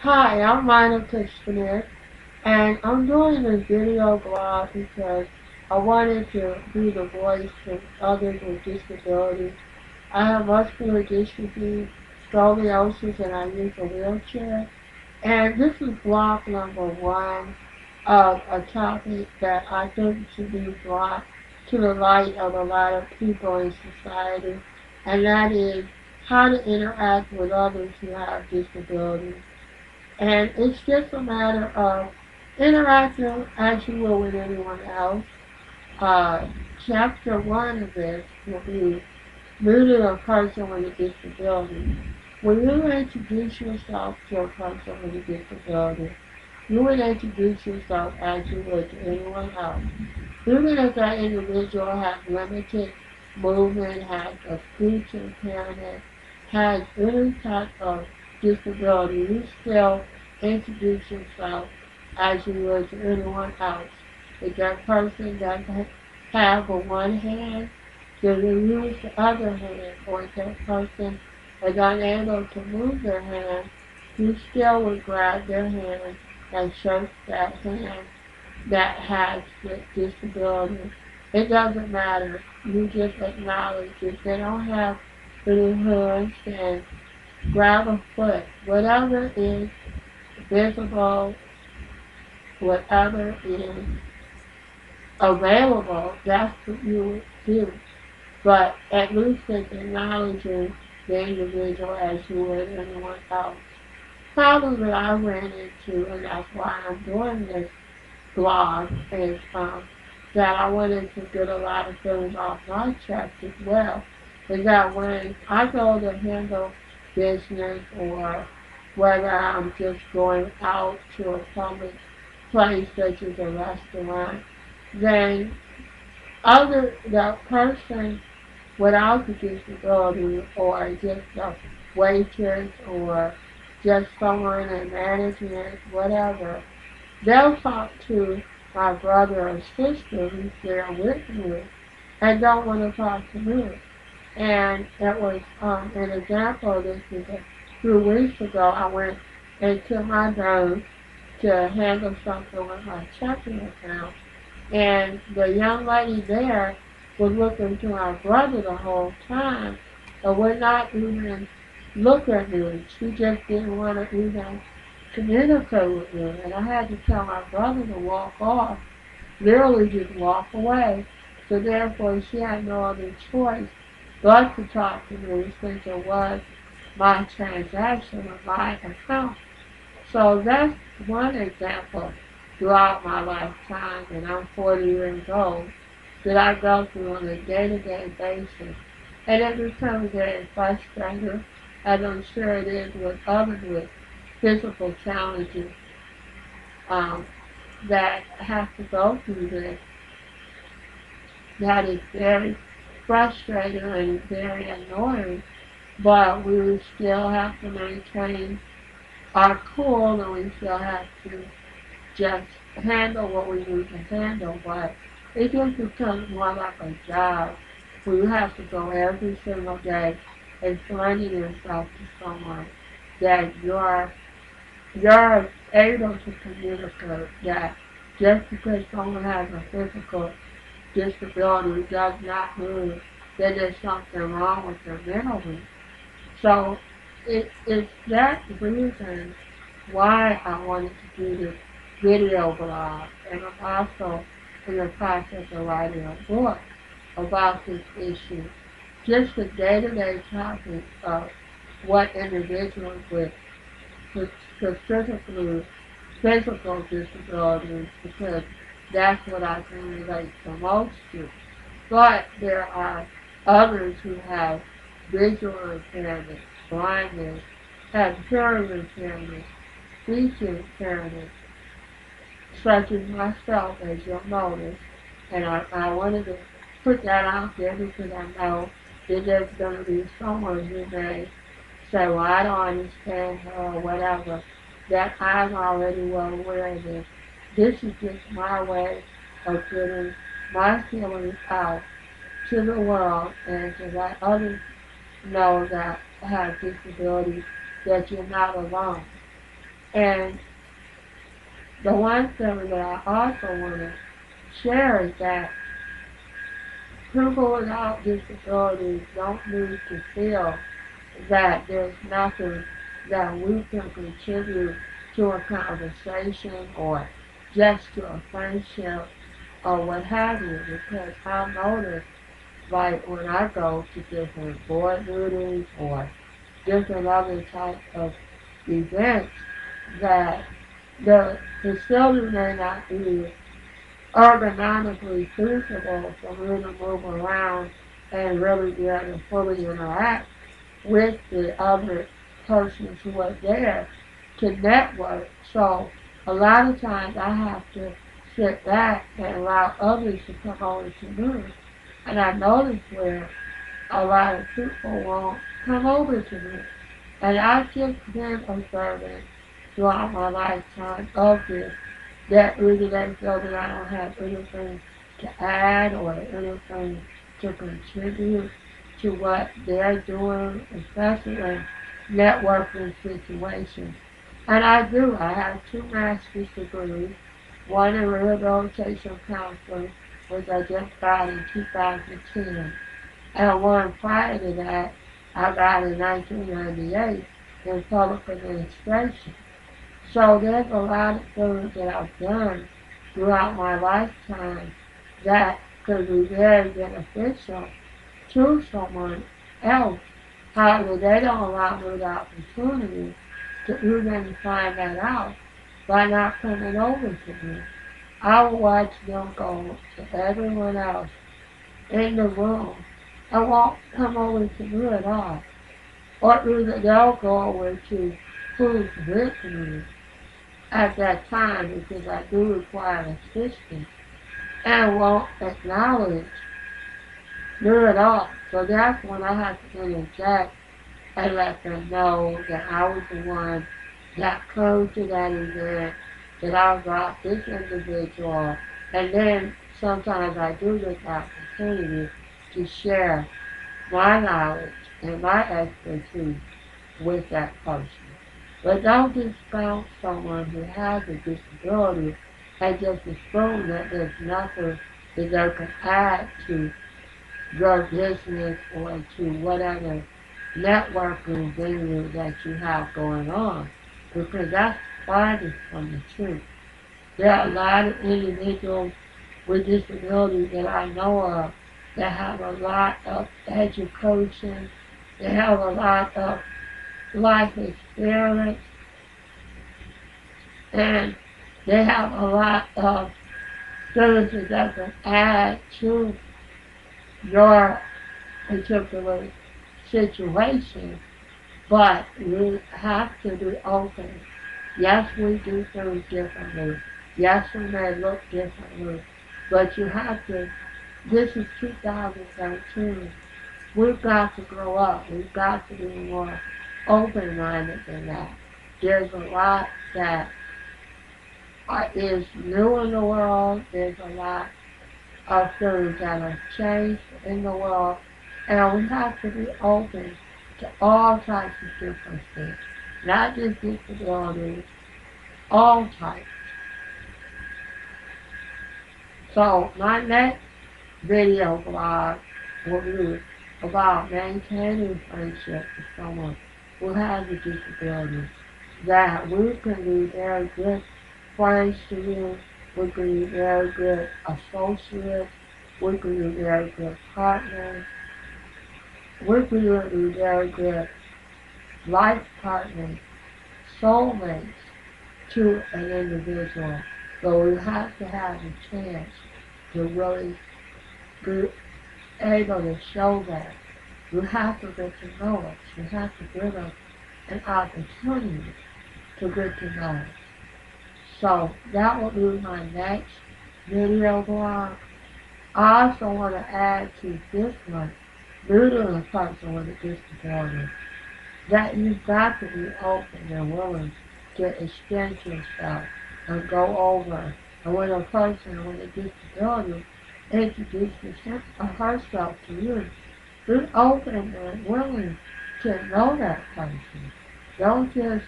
Hi, I'm Monica Smith, and I'm doing this video blog because I wanted to be the voice for others with disabilities. I have muscular dystrophy, scoliosis, and I use a wheelchair. And this is blog number one of a topic that I think should be brought to the light of a lot of people in society, and that is how to interact with others who have disabilities. And it's just a matter of interacting as you will with anyone else. Uh, Chapter one of this will be meeting a person with a disability. When you introduce yourself to a person with a disability, you would introduce yourself as you would to anyone else. Even if that individual has limited movement, has a speech impairment, has any type of disability, you still introduce yourself as you would to anyone else. If that person doesn't have a one hand, then you use the other hand, or if that person is unable to move their hand, you still would grab their hand and shake that hand that has the disability. It doesn't matter. You just acknowledge if they don't have any hands, then grab a foot. Whatever is visible, whatever is available, that's what you would do. But at least it's acknowledging the individual as you would anyone else. Problem that I ran into, and that's why I'm doing this blog, is that I wanted to get a lot of things off my chest as well. Is that when I go to handle business, or whether I'm just going out to a public place such as a restaurant, then the person without the disability, or just a waitress, or just someone in management, whatever, they'll talk to my brother or sister who's there with me and don't want to talk to me. And it was an example of this is a few weeks ago. I went into my bank to handle something with my checking account, and the young lady there was looking to my brother the whole time and would not even look at me. She just didn't want to even communicate with me. And I had to tell my brother to walk off, literally just walk away. So therefore she had no other choice but to talk to me since it was my transaction of my account. So that's one example throughout my lifetime, and I'm 40 years old, that I go through on a day-to-day basis. And it becomes very frustrating, as I'm sure it is with others with physical challenges um, that have to go through this. That is very frustrating and very annoying, but we still have to maintain our cool, and we still have to just handle what we need to handle. But it just becomes more like a job where you have to go every single day explaining yourself to someone that you're able to communicate, that just because someone has a physical disability does not mean that there's something wrong with them mentally. So it's that reason why I wanted to do this video blog, and I'm also in the process of writing a book about this issue. Just the day-to-day topic of what individuals with specifically physical disabilities, because that's what I can relate the most to. But there are others who have visual impairment, blindness, have hearing impairment, speech impairment, such as myself, as you'll notice. And I wanted to put that out there because I know that there's going to be someone who may say, well, I don't understand her or whatever, that I'm already well aware of this. This is just my way of getting my feelings out to the world, and to let others know that have disabilities that you're not alone. And the one thing that I also want to share is that people without disabilities don't need to feel that there's nothing that we can contribute to a conversation or just to a friendship or what have you, because I've noticed, like when I go to different board meetings or different other types of events, that the facility may not be ergonomically feasible for me to move around and really be able to fully interact with the other persons who are there to network. So a lot of times I have to sit back and allow others to come over to me. And I notice where a lot of people won't come over to me. And I've just been observing throughout my lifetime of this, that either they feel that I don't have anything to add or anything to contribute to what they're doing, especially in networking situations. And I do. I have two master's degrees, one in rehabilitation counseling, which I just got in 2010, and one prior to that I got in 1998 in public administration. So there's a lot of things that I've done throughout my lifetime that could be very beneficial to someone else. However, they don't allow me the opportunity to even find that out by not coming over to me. I will watch them go to everyone else in the room and won't come over to me at all. Or either they'll go over to who's with me at that time because I do require assistance and won't acknowledge me at all. So that's when I have to interject and let them know that I was the one that came to that event, that I brought this individual, and then sometimes I do get the opportunity to share my knowledge and my expertise with that person. But don't discount someone who has a disability and just assume that there's nothing that they can add to your business or to whatever networking venue that you have going on, because that's farthest from the truth. There are a lot of individuals with disabilities that I know of that have a lot of education, they have a lot of life experience, and they have a lot of things that can add to your particular situation, but we have to be open. Yes, we do things differently. Yes, we may look differently, but you have to, this is 2013, we've got to grow up. We've got to be more open-minded than that. There's a lot that is new in the world. There's a lot of things that have changed in the world, and we have to be open to all types of differences, not just disabilities, all types. So my next video blog will be about maintaining friendship with someone who has a disability, that we can be very good friends to you, we can be very good associates, we can be very good partners, we can be very good life partners, soulmates to an individual. So we have to have a chance to really be able to show that. You have to get to know us. You have to give us an opportunity to get to know us. So that will be my next video blog. I also want to add to this one, meeting a person with a disability, that you've got to be open and willing to extend yourself and go over. And when a person with a disability introduces him or herself to you, be open and willing to know that person. Don't just